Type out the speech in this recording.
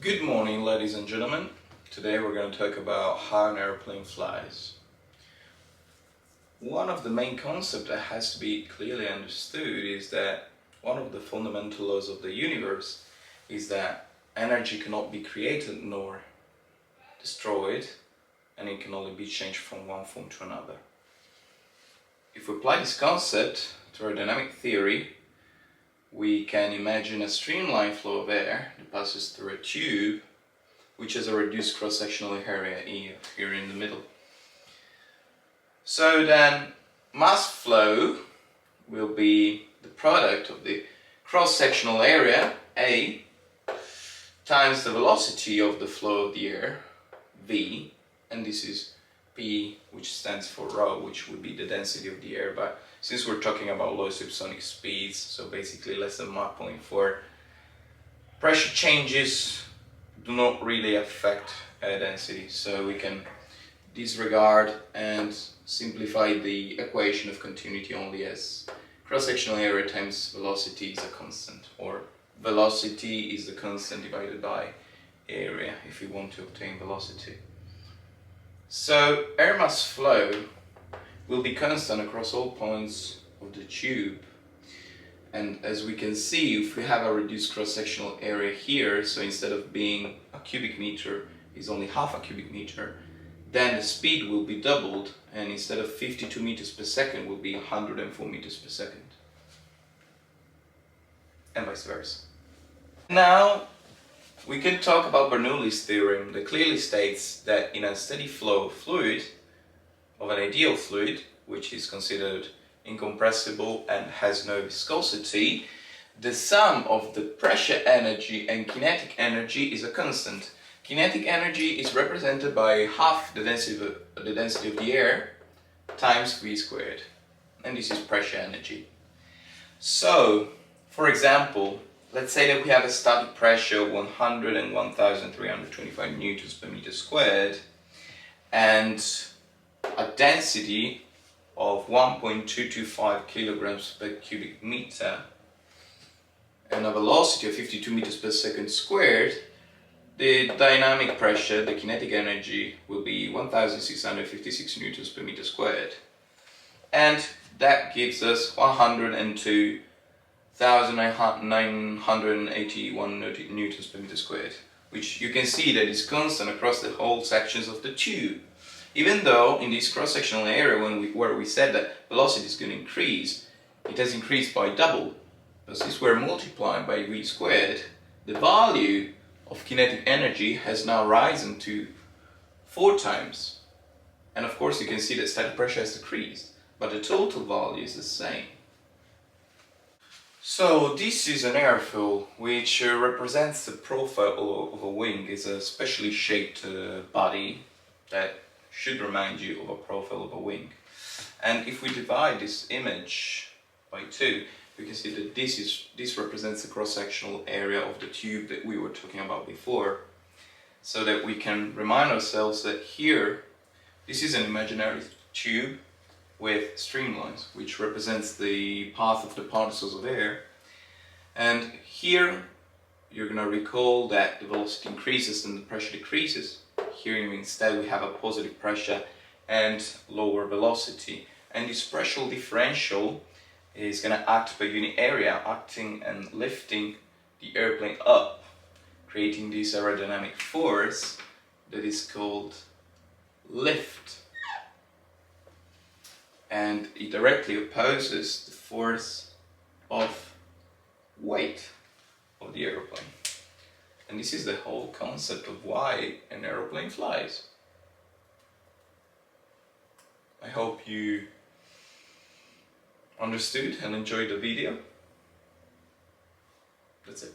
Good morning, ladies and gentlemen. Today we're going to talk about how an airplane flies. One of the main concepts that has to be clearly understood is that one of the fundamental laws of the universe is that energy cannot be created nor destroyed, and it can only be changed from one form to another. If we apply this concept to aerodynamic theory, we can imagine a streamlined flow of air that passes through a tube which has a reduced cross-sectional area here in the middle. So then mass flow will be the product of the cross-sectional area, A, times the velocity of the flow of the air, V, and this is P, which stands for rho, which would be the density of the air, but since we're talking about low supersonic speeds, so basically less than Mach 0.4, pressure changes do not really affect air density, so we can disregard and simplify the equation of continuity only as cross-sectional area times velocity is a constant, or velocity is the constant divided by area if we want to obtain velocity. So air mass flow will be constant across all points of the tube, and as we can see, if we have a reduced cross-sectional area here, so instead of being a cubic meter is only half a cubic meter, then the speed will be doubled, and instead of 52 meters per second will be 104 meters per second, and vice versa. Now we can talk about Bernoulli's theorem that clearly states that in a steady flow of fluid, of an ideal fluid, which is considered incompressible and has no viscosity, the sum of the pressure energy and kinetic energy is a constant. Kinetic energy is represented by half the density of the air times v squared, and this is pressure energy. So, for example, let's say that we have a static pressure of 100 and 1,325 newtons per meter squared, and a density of 1.225 kilograms per cubic meter, and a velocity of 52 meters per second squared. The dynamic pressure, the kinetic energy, will be 1,656 newtons per meter squared, and that gives us 102,981 newtons per meter squared, which you can see that is constant across the whole sections of the tube. Even though in this cross-sectional area where we said that velocity is going to increase, it has increased by double, but since we're multiplying by v squared, the value of kinetic energy has now risen to 4 times. And of course you can see that static pressure has decreased, but the total value is the same. So this is an airfoil which represents the profile of a wing. It's a specially shaped body that should remind you of a profile of a wing. And if we divide this image by 2, we can see that this represents the cross-sectional area of the tube that we were talking about before, so that we can remind ourselves that here, this is an imaginary tube with streamlines, which represents the path of the particles of air. And here, you're going to recall that the velocity increases and the pressure decreases. Here instead we have a positive pressure and lower velocity, and this pressure differential is going to act per unit area, acting and lifting the airplane up, creating this aerodynamic force that is called lift, and it directly opposes the force of weight of the aeroplane. And this is the whole concept of why an aeroplane flies. I hope you understood and enjoyed the video. That's it.